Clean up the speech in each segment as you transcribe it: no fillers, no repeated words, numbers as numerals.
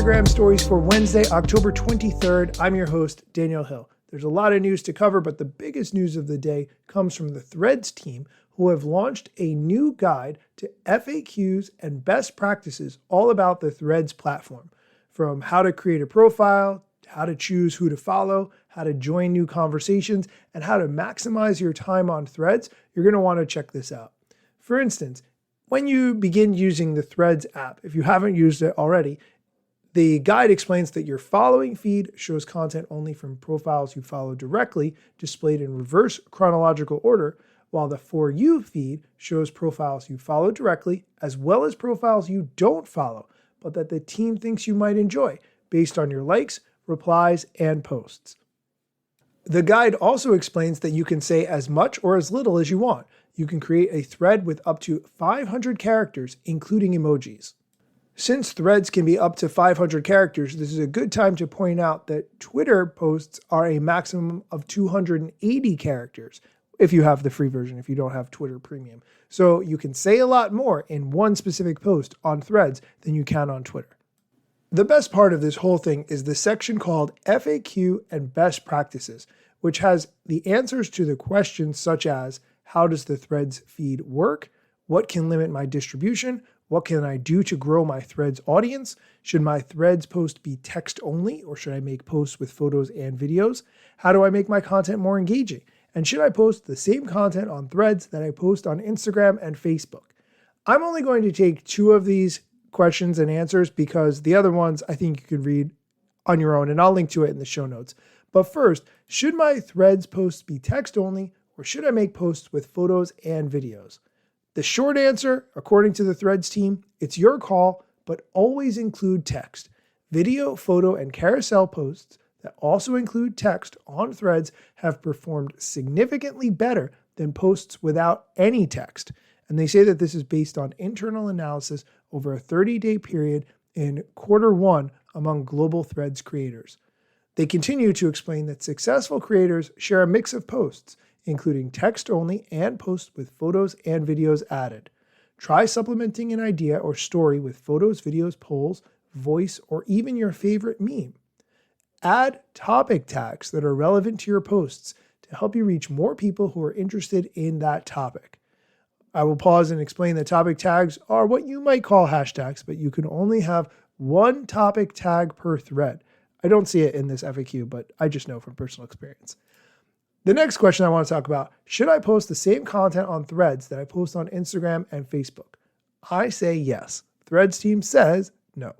Instagram stories for Wednesday, October 23rd. I'm your host, Daniel Hill. There's a lot of news to cover, but the biggest news of the day comes from the Threads team, who have launched a new guide to FAQs and best practices all about the Threads platform. From how to create a profile, how to choose who to follow, how to join new conversations, and how to maximize your time on Threads, you're going to want to check this out. For instance, when you begin using the Threads app, if you haven't used it already, the guide explains that your following feed shows content only from profiles you follow directly, displayed in reverse chronological order, while the For You feed shows profiles you follow directly, as well as profiles you don't follow, but that the team thinks you might enjoy, based on your likes, replies, and posts. The guide also explains that you can say as much or as little as you want. You can create a thread with up to 500 characters, including emojis. Since threads can be up to 500 characters, this is a good time to point out that Twitter posts are a maximum of 280 characters, if you have the free version, if you don't have Twitter Premium. So you can say a lot more in one specific post on Threads than you can on Twitter. The best part of this whole thing is the section called FAQ and Best Practices, which has the answers to the questions such as, how does the Threads feed work? What can limit my distribution? What can I do to grow my Threads audience? Should my Threads post be text only, or should I make posts with photos and videos? How do I make my content more engaging? And should I post the same content on Threads that I post on Instagram and Facebook? I'm only going to take 2 of these questions and answers because the other ones I think you can read on your own, and I'll link to it in the show notes. But first, should my Threads posts be text only, or should I make posts with photos and videos? The short answer, according to the Threads team, it's your call, but always include text. Video, photo, and carousel posts that also include text on Threads have performed significantly better than posts without any text. And they say that this is based on internal analysis over a 30-day period in Q1 among global Threads creators. They continue to explain that successful creators share a mix of posts, including text only and posts with photos and videos added. Try supplementing an idea or story with photos, videos, polls, voice, or even your favorite meme. Add topic tags that are relevant to your posts to help you reach more people who are interested in that topic. I will pause and explain that topic tags are what you might call hashtags, but you can only have one topic tag per thread. I don't see it in this FAQ, but I just know from personal experience. The next question I want to talk about, should I post the same content on Threads that I post on Instagram and Facebook? I say yes. Threads team says no.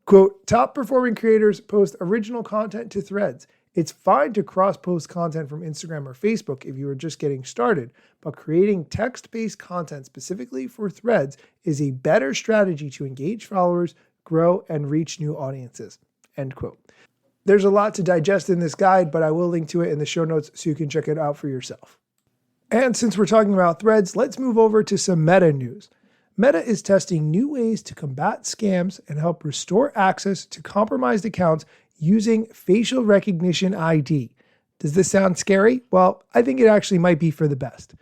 Quote, top performing creators post original content to Threads. It's fine to cross-post content from Instagram or Facebook if you are just getting started, but creating text-based content specifically for Threads is a better strategy to engage followers, grow, and reach new audiences. End quote. There's a lot to digest in this guide, but I will link to it in the show notes so you can check it out for yourself. And since we're talking about Threads, let's move over to some Meta news. Meta is testing new ways to combat scams and help restore access to compromised accounts using facial recognition ID. Does this sound scary? Well, I think it actually might be for the best.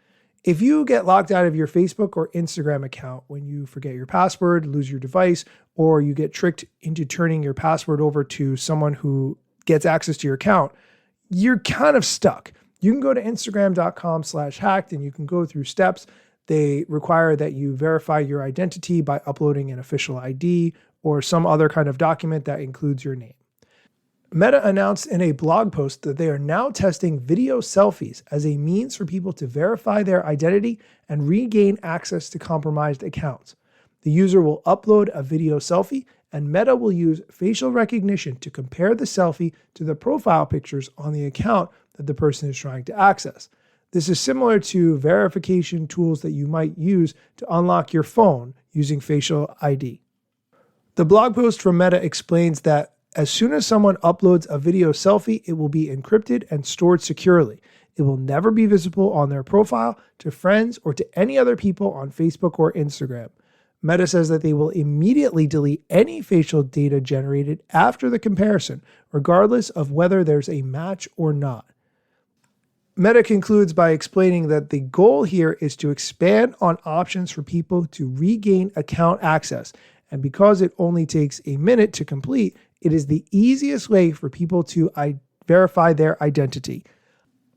If you get locked out of your Facebook or Instagram account when you forget your password, lose your device, or you get tricked into turning your password over to someone who gets access to your account, you're kind of stuck. You can go to Instagram.com/hacked and you can go through steps. They require that you verify your identity by uploading an official ID or some other kind of document that includes your name. Meta announced in a blog post that they are now testing video selfies as a means for people to verify their identity and regain access to compromised accounts. The user will upload a video selfie, and Meta will use facial recognition to compare the selfie to the profile pictures on the account that the person is trying to access. This is similar to verification tools that you might use to unlock your phone using facial ID. The blog post from Meta explains that as soon as someone uploads a video selfie, it will be encrypted and stored securely. It will never be visible on their profile, to friends, or to any other people on Facebook or Instagram. Meta says that they will immediately delete any facial data generated after the comparison, regardless of whether there's a match or not. Meta concludes by explaining that the goal here is to expand on options for people to regain account access And because it only takes a minute to complete, it is the easiest way for people to verify their identity.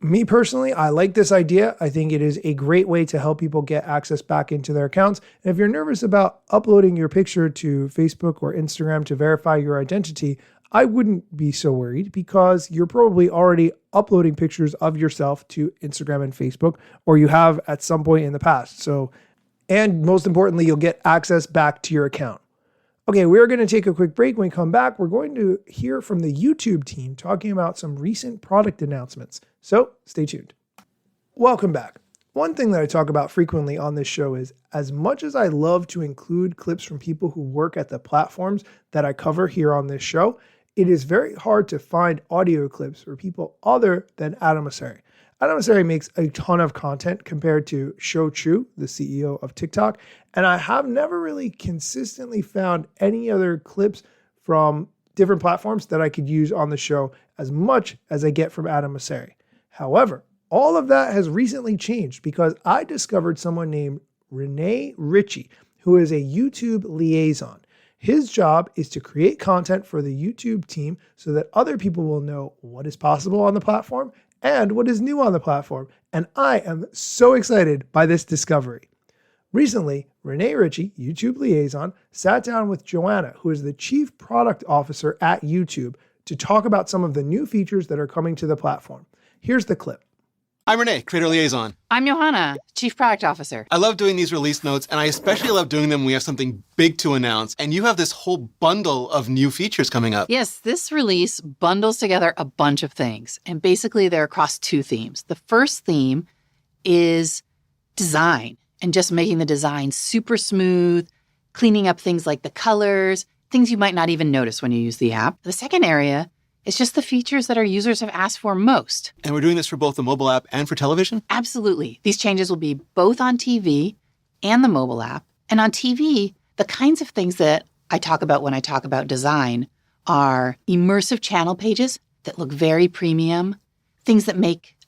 Me personally, I like this idea. I think it is a great way to help people get access back into their accounts. And if you're nervous about uploading your picture to Facebook or Instagram to verify your identity, I wouldn't be so worried because you're probably already uploading pictures of yourself to Instagram and Facebook, or you have at some point in the past. And most importantly, you'll get access back to your account. Okay, we're going to take a quick break. When we come back, we're going to hear from the YouTube team talking about some recent product announcements. So stay tuned. Welcome back. One thing that I talk about frequently on this show is, as much as I love to include clips from people who work at the platforms that I cover here on this show, it is very hard to find audio clips for people other than Adam Mosseri. Adam Mosseri makes a ton of content compared to Shou Chew, the CEO of TikTok, and I have never really consistently found any other clips from different platforms that I could use on the show as much as I get from Adam Mosseri. However, all of that has recently changed because I discovered someone named Rene Ritchie, who is a YouTube liaison. His job is to create content for the YouTube team so that other people will know what is possible on the platform and what is new on the platform. And I am so excited by this discovery. Recently, Rene Ritchie, YouTube liaison, sat down with Joanna, who is the chief product officer at YouTube, to talk about some of the new features that are coming to the platform. Here's the clip. I'm Rene, creator liaison. I'm Johanna, chief product officer. I love doing these release notes, and I especially love doing them when we have something big to announce. And you have this whole bundle of new features coming up. Yes, this release bundles together a bunch of things. And basically, they're across two themes. The first theme is design and just making the design super smooth, cleaning up things like the colors, things you might not even notice when you use the app. The second area is just the features that our users have asked for most. And we're doing this for both the mobile app and for television? Absolutely. These changes will be both on TV and the mobile app. And on TV, the kinds of things that I talk about when I talk about design are immersive channel pages that look very premium, things that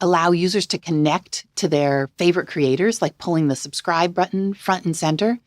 allow users to connect to their favorite creators, like pulling the subscribe button front and center,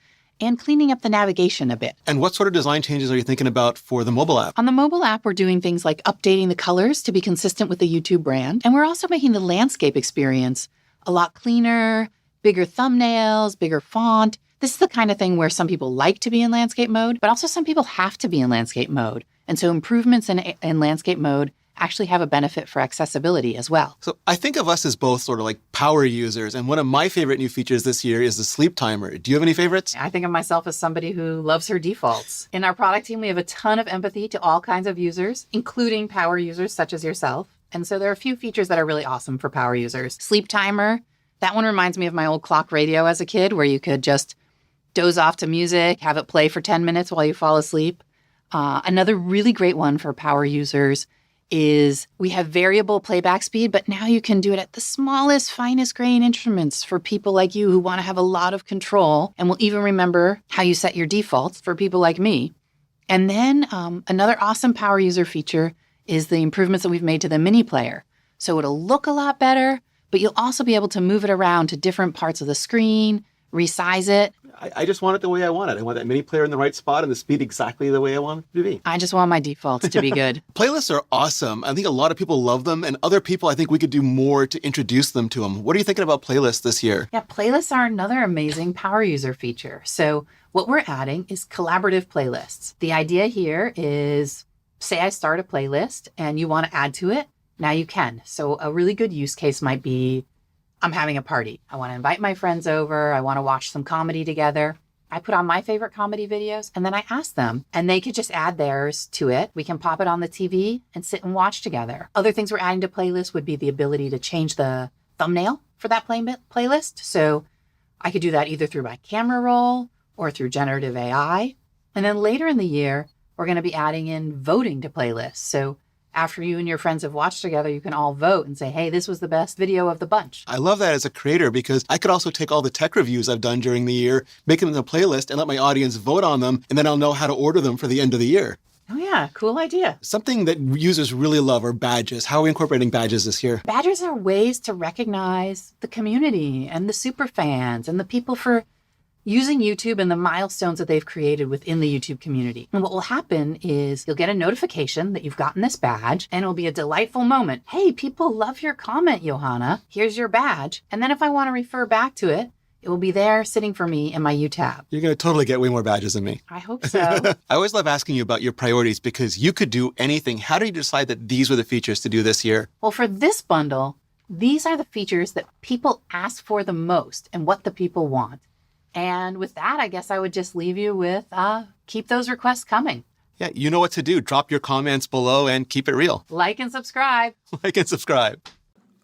and cleaning up the navigation a bit. And what sort of design changes are you thinking about for the mobile app? On the mobile app, we're doing things like updating the colors to be consistent with the YouTube brand. And we're also making the landscape experience a lot cleaner, bigger thumbnails, bigger font. This is the kind of thing where some people like to be in landscape mode, but also some people have to be in landscape mode. And so improvements in landscape mode actually have a benefit for accessibility as well. So I think of us as both sort of like power users. And one of my favorite new features this year is the sleep timer. Do you have any favorites? I think of myself as somebody who loves her defaults. In our product team, we have a ton of empathy to all kinds of users, including power users such as yourself. And so there are a few features that are really awesome for power users. Sleep timer, that one reminds me of my old clock radio as a kid, where you could just doze off to music, have it play for 10 minutes while you fall asleep. Another really great one for power users is we have variable playback speed, but now you can do it at the smallest, finest grain instruments for people like you who want to have a lot of control and will even remember how you set your defaults for people like me. And then another awesome power user feature is the improvements that we've made to the mini player. So it'll look a lot better, but you'll also be able to move it around to different parts of the screen, resize it. I just want it the way I want it. I want that mini player in the right spot and the speed exactly the way I want it to be. I just want my defaults to be good. Playlists are awesome. I think a lot of people love them, and other people, I think we could do more to introduce them to them. What are you thinking about playlists this year? Yeah, playlists are another amazing power user feature. So what we're adding is collaborative playlists. The idea here is, say I start a playlist and you want to add to it, now you can. So a really good use case might be, I'm having a party. I want to invite my friends over. I want to watch some comedy together. I put on my favorite comedy videos and then I ask them and they could just add theirs to it. We can pop it on the TV and sit and watch together. Other things we're adding to playlists would be the ability to change the thumbnail for that playlist. So I could do that either through my camera roll or through generative AI. And then later in the year, we're going to be adding in voting to playlists. So after you and your friends have watched together, you can all vote and say, hey, this was the best video of the bunch. I love that as a creator because I could also take all the tech reviews I've done during the year, make them in a playlist and let my audience vote on them, and then I'll know how to order them for the end of the year. Oh yeah, cool idea. Something that users really love are badges. How are we incorporating badges this year? Badges are ways to recognize the community and the super fans and the people for using YouTube and the milestones that they've created within the YouTube community. And what will happen is you'll get a notification that you've gotten this badge, and it'll be a delightful moment. Hey, people love your comment, Johanna. Here's your badge. And then if I want to refer back to it, it will be there sitting for me in my U tab. You're going to totally get way more badges than me. I hope so. I always love asking you about your priorities because you could do anything. How do you decide that these were the features to do this year? Well, for this bundle, these are the features that people ask for the most and what the people want. And with that, I guess I would just leave you with keep those requests coming. Yeah, you know what to do. Drop your comments below and keep it real. Like and subscribe. Like and subscribe.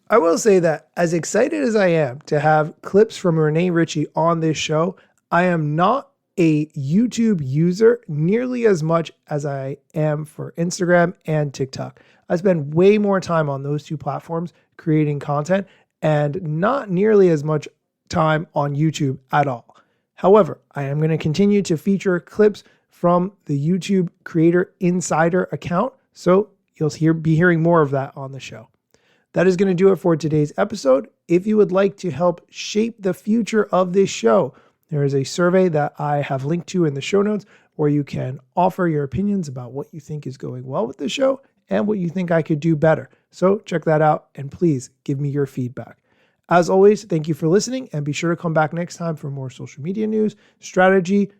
I will say that as excited as I am to have clips from Rene Ritchie on this show, I am not a YouTube user nearly as much as I am for Instagram and TikTok. I spend way more time on those two platforms creating content and not nearly as much time on YouTube at all. However, I am going to continue to feature clips from the YouTube Creator Insider account, so you'll be hearing more of that on the show. That is going to do it for today's episode. If you would like to help shape the future of this show, there is a survey that I have linked to in the show notes where you can offer your opinions about what you think is going well with the show and what you think I could do better. So check that out and please give me your feedback. As always, thank you for listening and be sure to come back next time for more social media news, strategy,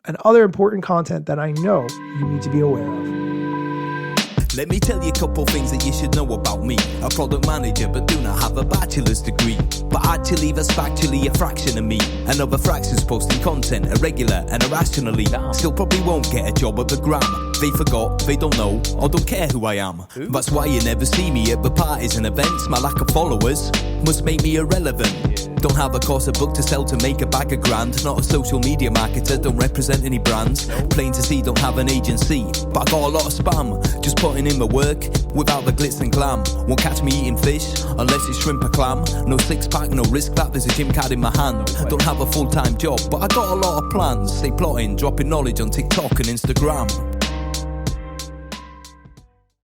and other important content that I know you need to be aware of. Let me tell you a couple things that you should know about me. A product manager but do not have a bachelor's degree, but actually that's factually a fraction of me. And other fractions posting content irregular and irrationally. Still probably won't get a job at the Gram. They forgot, they don't know, or don't care who I am. That's why you never see me at the parties and events. My lack of followers must make me irrelevant. Don't have a course, a book to sell to make a bag of grand. Not a social media marketer, don't represent any brands. Plain to see, don't have an agency, but I got a lot of spam. Just putting in the work, without the glitz and glam. Won't catch me eating fish, unless it's shrimp or clam. No six pack, no risk that, there's a gym card in my hand. Don't have a full-time job, but I got a lot of plans. Stay plotting, dropping knowledge on TikTok and Instagram.